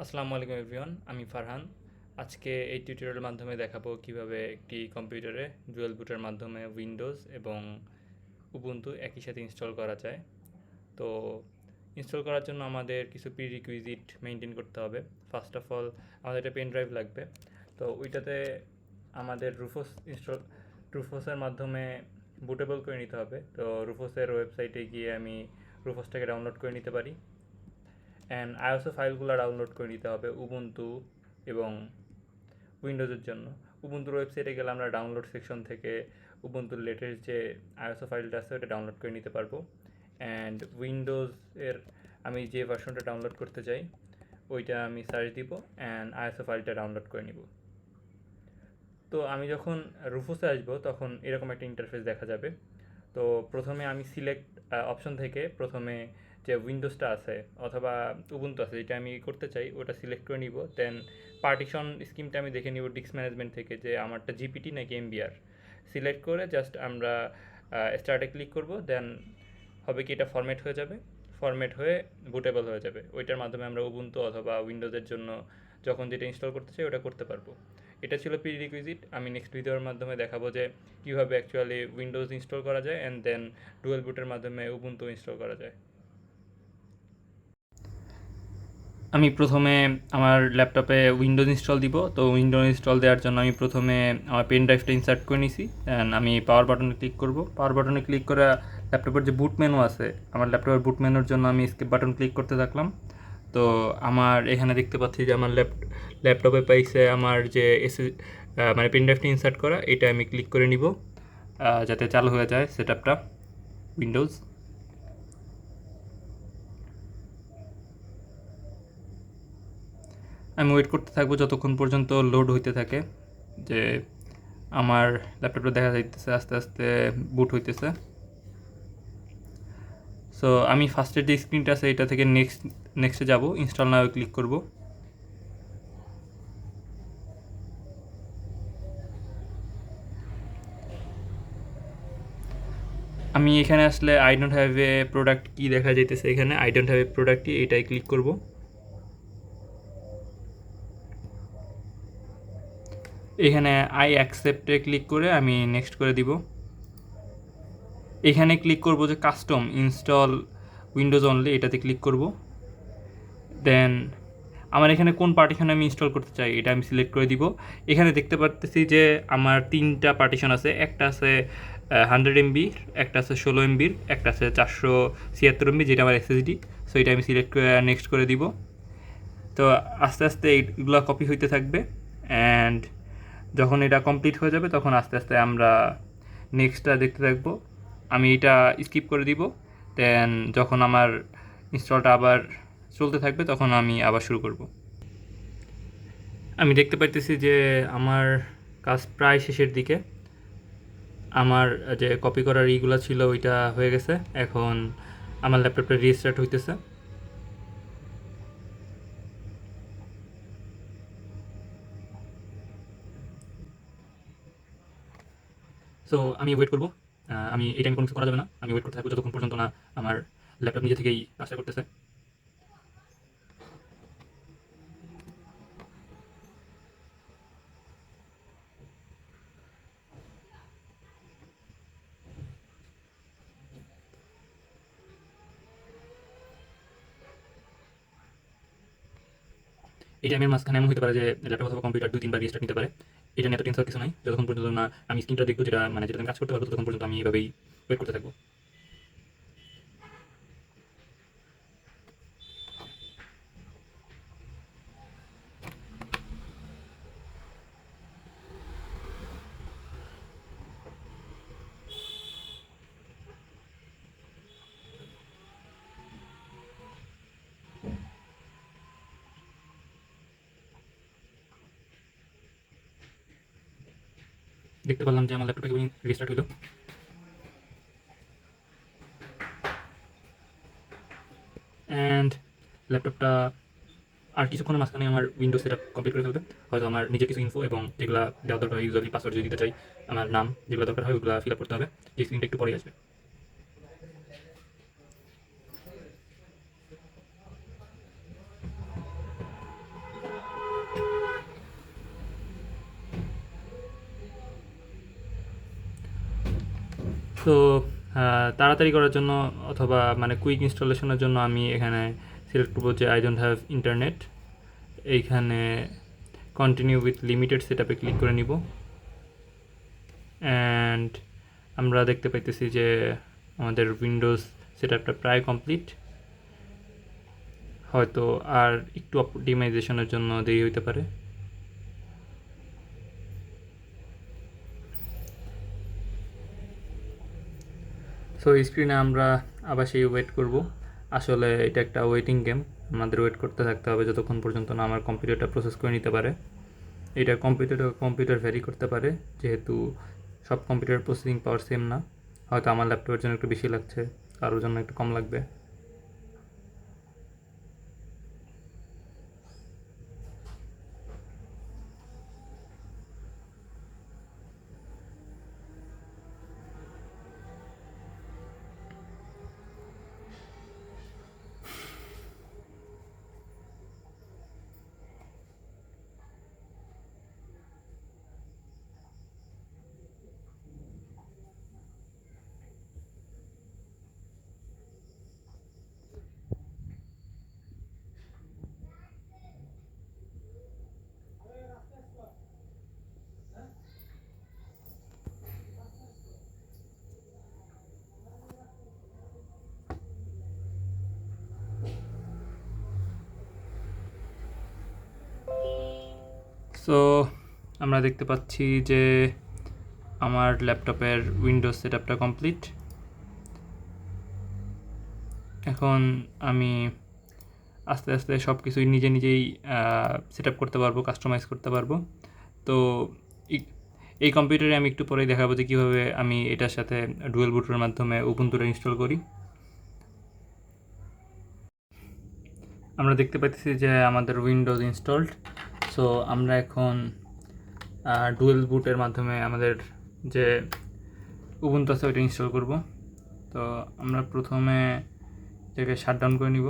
আসসালামু আলাইকুম এভরিওয়ান, আমি ফারহান। আজকে এই টিউটোরিয়ালের মাধ্যমে দেখাবো কিভাবে একটি কম্পিউটারে ডুয়াল বুটের মাধ্যমে উইন্ডোজ এবং উবুন্টু একই সাথে ইনস্টল করা যায়। তো ইনস্টল করার জন্য আমাদের কিছু প্রিরিকুইজিট মেনটেন করতে হবে। ফার্স্ট অফ অল আমাদের একটা পেন ড্রাইভ লাগবে। তো ওইটাতে আমাদের রুফোসের মাধ্যমে বুটেবল করে নিতে হবে। তো রুফোসের ওয়েবসাইটে গিয়ে আমি রুফোসটাকে ডাউনলোড করে নিতে পারি। অ্যান্ড আইওএসও ফাইলগুলো ডাউনলোড করে নিতে হবে উবুন্টু এবং উইন্ডোজের জন্য। উবুন্টুর ওয়েবসাইটে গেলে আমরা ডাউনলোড সেকশন থেকে উবুন্টুর লেটেস্ট যে আইওএসও ফাইলটা আছে ওটা ডাউনলোড করে নিতে পারবো। অ্যান্ড উইন্ডোজের আমি যে ভার্সনটা ডাউনলোড করতে চাই ওইটা আমি সার্চ দিব অ্যান্ড আইওএসও ফাইলটা ডাউনলোড করে নিব। তো আমি যখন রুফোসে আসবো তখন এরকম একটা ইন্টারফেস দেখা যাবে। তো প্রথমে আমি সিলেক্ট অপশন থেকে প্রথমে যে উইন্ডোজটা আছে অথবা উবুন্টু আছে যেটা আমি করতে চাই ওটা সিলেক্ট করে নিব। দেন পার্টিশন স্কিমটা আমি দেখে নিব ডিস্ক ম্যানেজমেন্ট থেকে যে আমারটা জিপিটি নাকি এমবিআর। সিলেক্ট করে জাস্ট আমরা স্টার্টে ক্লিক করব। দেন হবে কি এটা ফরম্যাট হয়ে যাবে, ফরম্যাট হয়ে বুটেবল হয়ে যাবে। ওইটার মাধ্যমে আমরা উবুন্টু অথবা উইন্ডোজের জন্য যখন যেটা ইনস্টল করতে চাই ওটা করতে পারবো। এটা ছিল প্রি রিকুইজিট। আমি নেক্সট ভিডিওর মাধ্যমে দেখাবো যে কীভাবে অ্যাকচুয়ালি উইন্ডোজ ইনস্টল করা যায় অ্যান্ড দেন ডুয়েল বুটের মাধ্যমে উবুন্টু ইনস্টল করা যায়। আমি প্রথমে আমার ল্যাপটপে উইন্ডোজ ইনস্টল দিব। তো উইন্ডোজ ইনস্টল দেওয়ার জন্য আমি প্রথমে আমার পেন ড্রাইভটা ইনসার্ট করে নিছি। অ্যান্ড আমি পাওয়ার বাটনে ক্লিক করব। পাওয়ার বাটনে ক্লিক করে ল্যাপটপের যে বুট মেনু আছে, আমার ল্যাপটপের বুট মেনুর জন্য আমি স্কিপ বাটন ক্লিক করতে থাকলাম। তো আমার এখানে দেখতে পাচ্ছি যে আমার ল্যাপটপে পাইছে আমার যে মানে পেন ড্রাইভটা ইনসার্ট করা, এটা আমি ক্লিক করে নিব যাতে চালু হয়ে যায় সেটআপটা উইন্ডোজ। আমি ওয়েট করতে থাকবো যতক্ষণ পর্যন্ত লোড হইতে থাকে, যে আমার ল্যাপটপটা দেখা যাইতেছে আস্তে আস্তে বুট হইতেছে। সো আমি ফার্স্টের যে স্ক্রিনটা আছে এটা থেকে নেক্সটে যাব, ইনস্টল নাও ক্লিক করব। আমি এখানে আসলে I don't have a product কি দেখা যাইতেছে, এখানে I don't have a product কি এটাই ক্লিক করব। এখানে আই অ্যাকসেপ্টে ক্লিক করে আমি নেক্সট করে দিব। এখানে ক্লিক করব যে কাস্টম ইনস্টল উইন্ডোজ অনলি, এটাতে ক্লিক করব। দেন আমার এখানে কোন পার্টিশন আমি ইনস্টল করতে চাই এটা আমি সিলেক্ট করে দিব। এখানে দেখতে পাচ্ছি যে আমার 3টা পার্টিশন আছে। একটা আছে 100 MB, একটা আছে 16 MB, একটা আছে 476 MB যেটা আমার এসএসডি। সো এটা আমি সিলেক্ট করে নেক্সট করে দিব। তো আস্তে আস্তে এইগুলো কপি হইতে থাকবে অ্যান্ড যখন এটা কমপ্লিট হয়ে যাবে তখন আস্তে আস্তে আমরা নেক্সটটা দেখতে থাকবো। আমি এটা স্কিপ করে দিব। দেন যখন আমার ইনস্টলটা আবার চলতে থাকবে তখন আমি আবার শুরু করব। আমি দেখতে পাইতেছি যে আমার কাজ প্রায় শেষের দিকে। আমার যে কপি করার ইগুলো ছিল ওইটা হয়ে গেছে। এখন আমার ল্যাপটপটা রিস্টার্ট হইতেছে। সো আমি ওয়েট করবো। আমি এই টাইম কোনো কিছু করা যাবে না, আমি ওয়েট করতে থাকবো যতক্ষণ পর্যন্ত না আমার ল্যাপটপ নিজে থেকেই কাজটা করতেছে। এই টাইমের মাঝখানে এমন হতে পারে যে ল্যাপটপ অথবা কম্পিউটার 2-3 বার রিস্টার্ট নিতে পারে। এটা নিয়ে এত টেনশন কিছু নাই, যতক্ষণ পর্যন্ত না আমি স্ক্রিনটা দেখবো যেটা মানে যেটা আমি কাজ করতে পারবো ততক্ষণ পর্যন্ত আমি এইভাবেই ওয়েট করতে থাকবো। দেখতে পারলাম যে আমার ল্যাপটপে রিস্টার্ট হলো অ্যান্ড ল্যাপটপটা আর কিছুক্ষণের মাঝখানে আমার উইন্ডোজ সেটআপ কমপ্লিট করে ফেলবে। হয়তো আমার নিজের কিছু ইনফো এবং যেগুলো দেওয়া দরকার হয়, ইউজারলি পাসওয়ার্ড যদি দিতে চাই, আমার নাম যেগুলো দরকার হয় ওগুলো ফিল আপ করতে হবে। যে স্ক্রিনটা একটু পরেই আসবে। সো তাড়াতাড়ি করার জন্য অথবা মানে কুইক ইনস্টলেশনের জন্য আমি এখানে সিলেক্ট করবো যে আই ডোন্ট হ্যাভ ইন্টারনেট। এইখানে কন্টিনিউ উইথ লিমিটেড সেট আপে ক্লিক করে নিব। অ্যান্ড আমরা দেখতে পাইতেছি যে আমাদের উইন্ডোজ সেট আপটা প্রায় কমপ্লিট। হয়তো আর একটু অপটিমাইজেশনের জন্য দেরি হইতে পারে। সো এই স্ক্রিনে আমরা আবার সেই ওয়েট করব। আসলে এটা একটা ওয়েটিং গেম, আমাদের ওয়েট করতে থাকতে হবে যতক্ষণ পর্যন্ত না আমার কম্পিউটারটা প্রসেস করে নিতে পারে। এটা কম্পিউটার ভ্যারি করতে পারে, যেহেতু সব কম্পিউটার প্রসেসিং পাওয়ার সেম না। হয়তো আমার ল্যাপটপের জন্য একটু বেশি লাগছে, কারোর জন্য একটু কম লাগবে। সো আমরা দেখতে পাচ্ছি যে আমার ল্যাপটপের উইন্ডোজ সেট আপটা কমপ্লিট। এখন আমি আস্তে আস্তে সব কিছুই নিজেই সেট আপ করতে পারবো, কাস্টমাইজ করতে পারবো। তো এই কম্পিউটারে আমি একটু পরেই দেখাবো যে কীভাবে আমি এটার সাথে ডুয়েল বুটের মাধ্যমে উবুন্টুটা ইনস্টল করি। আমরা দেখতে পাচ্ছি যে আমাদের উইন্ডোজ ইনস্টলড। সো আমরা এখন ডুয়েল বুটের মাধ্যমে আমাদের যে উবুন্টু আছে ওইটা ইনস্টল করব। তো আমরা প্রথমে এটাকে শাটডাউন করে নিব।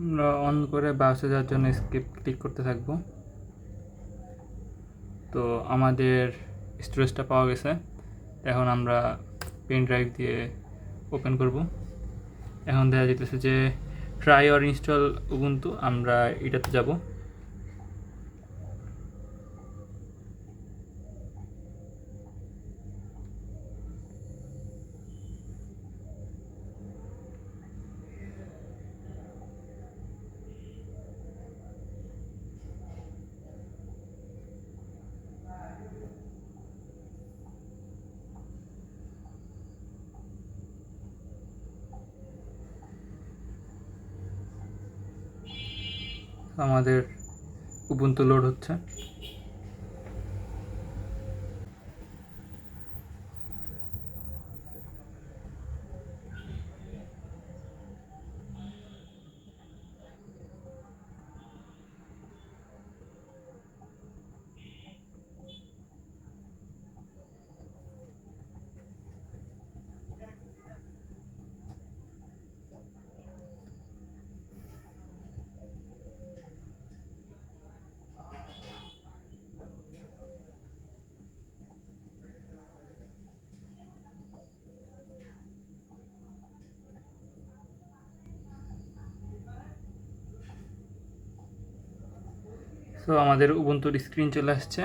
আমরা অন করে বাসে যাওয়ার জন্য স্কিপ ক্লিক করতে থাকব। তো আমাদের স্টোরেজটা পাওয়া গেছে। এখন আমরা পেন ড্রাইভ দিয়ে ওপেন করব। এখন দেখা যেতেছে যে ট্রাই অর ইনস্টল উবুন্টু, আমরা এটাতে যাব। আমাদের উবুন্টু লোড হচ্ছে। সো আমাদের উবুন্টুর স্ক্রিন চলে আসছে।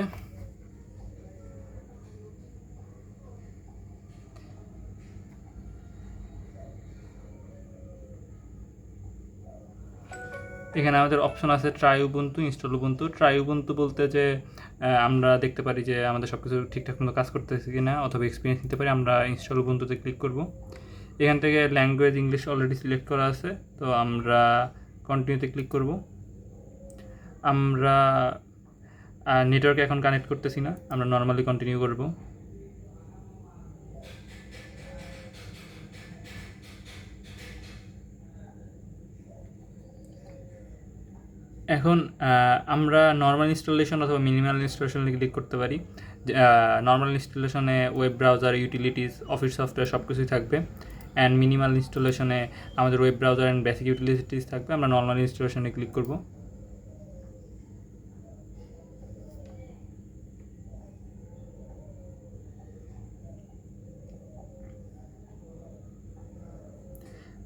এখানে আমাদের অপশন আছে try Ubuntu, install Ubuntu. Try Ubuntu বলতে যে আমরা দেখতে পারি যে আমাদের সব কিছু ঠিকঠাক মতো কাজ করতেছে কি না, অথবা এক্সপিরিয়েন্স নিতে পারি। আমরা ইনস্টল উবুন্টুতে ক্লিক করব। এখান থেকে ল্যাঙ্গুয়েজ ইংলিশ অলরেডি সিলেক্ট করা আছে, তো আমরা কন্টিনিউতে ক্লিক করব। আমরা নেটওয়ার্কে এখন কানেক্ট করতেছি না, আমরা নর্মালি কন্টিনিউ করব। এখন আমরা নর্মাল ইনস্টলেশন অথবা মিনিমাল ইনস্টলেশনে ক্লিক করতে পারি। নর্মাল ইনস্টলেশনে web browser, utilities, office software সব কিছুই থাকবে। অ্যান্ড মিনিমাল ইনস্টলেশনে আমাদের web browser and basic utilities থাকবে। আমরা নর্মাল ইনস্টলেশনে ক্লিক করব।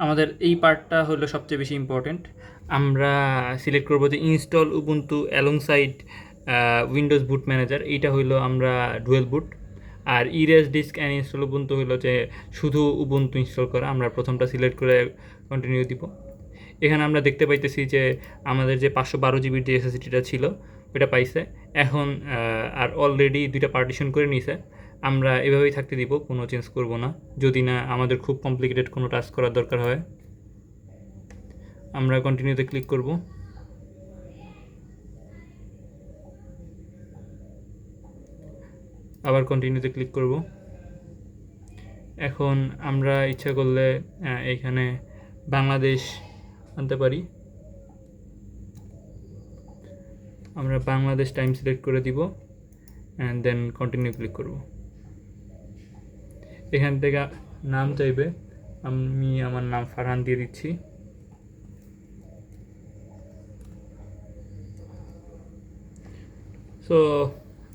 আমাদের এই পার্টটা হলো সবচেয়ে বেশি ইম্পর্টেন্ট। আমরা সিলেক্ট করবো যে install Ubuntu alongside Windows boot manager. এইটা হইলো আমরা ডুয়েল বুট। আর erase disk and install Ubuntu হইলো যে শুধু উবুন্টু ইনস্টল করা। আমরা প্রথমটা সিলেক্ট করে কন্টিনিউ দিব। এখানে আমরা দেখতে পাইতেছি যে আমাদের যে 512 জিবির যে এসএসডিটা ছিল ওটা পাইছে। এখন আর অলরেডি 2টা পার্টিশন করে নিছে। আমরা এভাবেই থাকতে দিব, কোনো চেঞ্জ করব না, যদি না আমাদের খুব কমপ্লিকেটেড কোনো টাস্ক করার দরকার হয়। আমরা কন্টিনিউতে ক্লিক করব। আবার কন্টিনিউতে ক্লিক করব। এখন আমরা ইচ্ছা করলে এইখানে বাংলাদেশ আনতে পারি। আমরা বাংলাদেশ টাইম সিলেক্ট করে দিব অ্যান্ড দেন কন্টিনিউ ক্লিক করব। এখান থেকে নাম চাইবে, আমি আমার নাম ফারহান দিয়ে দিচ্ছি। সো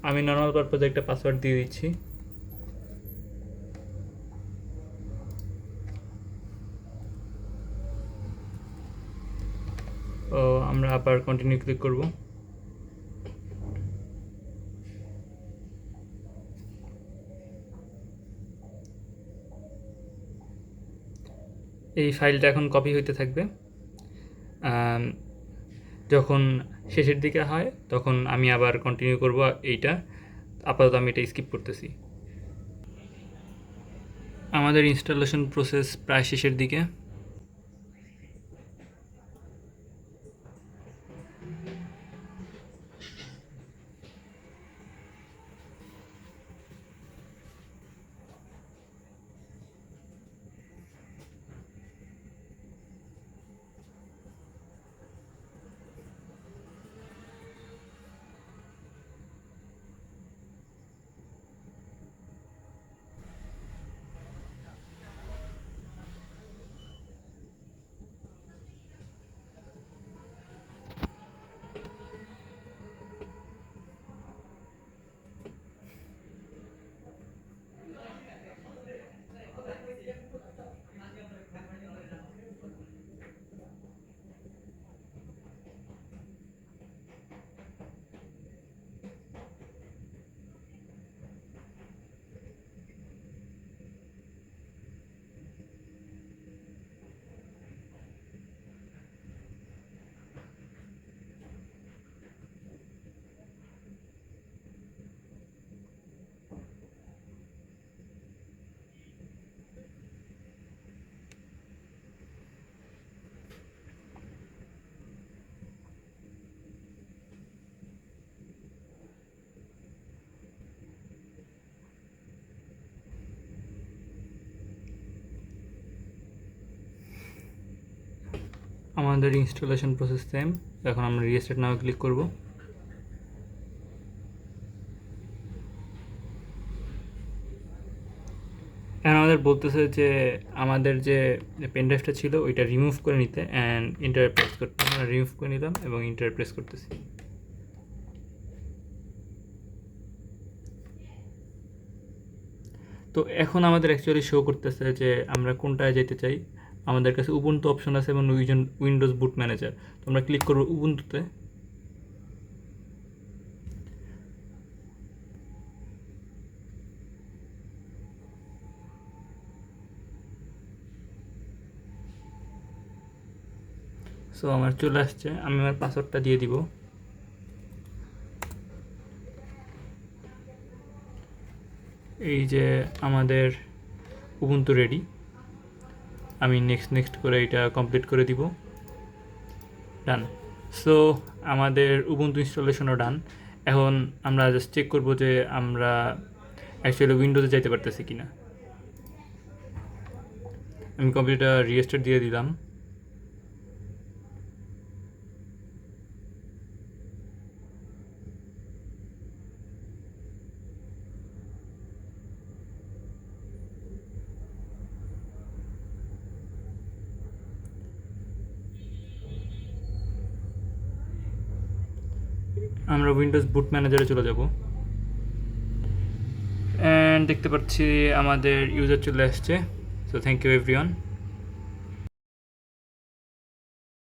আমি নর্মাল পারপাজে একটা পাসওয়ার্ড দিয়ে দিচ্ছি। ও আমরা আবার কন্টিনিউ ক্লিক করব। এই ফাইলটা এখন কপি হইতে থাকবে। যখন শেষের দিকে হয় তখন আমি আবার কন্টিনিউ করব এইটা। আপাতত আমি এটা স্কিপ করতেছি। আমাদের ইনস্টলেশন প্রসেস প্রায় শেষের দিকে। আমাদের ইনস্টলেশন প্রসেস সেম। এখন আমরা রিস্টার্ট নাও ক্লিক করব। এখন আমাদের বলতেছে যে আমাদের যে পেন ড্রাইভটা ছিল ওইটা রিমুভ করে নিতে অ্যান্ড ইন্টার প্রেস করতে। আমরা রিমুভ করে নিলাম এবং ইন্টার প্রেস করতেছি। তো এখন আমাদের অ্যাকচুয়ালি শো করতেছে যে আমরা কোনটায় যেতে চাই। আমাদের কাছে উবুন্টু অপশন আছে এবং উইন্ডোজ বুট ম্যানেজার। তো আমরা ক্লিক করব উবুন্টুতে। সো আমার চলে আসছে, আমি আমার পাসওয়ার্ডটা দিয়ে দিব। এই যে আমাদের উবুন্টু রেডি। আমি নেক্সট করে এটা কমপ্লিট করে দিব। ডান। সো আমাদের উবুন্টু ইনস্টলেশনও ডান। এখন আমরা জাস্ট চেক করব যে আমরা অ্যাকচুয়ালি উইন্ডোজে যাইতে পারতেছি কিনা। আমি কম্পিউটার রিস্টার্ট দিয়ে দিলাম। আমরা উইন্ডোজ বুট ম্যানেজারে চলে যাব অ্যান্ড দেখতে পাচ্ছি আমাদের ইউজার চলে আসছে। So thank you everyone.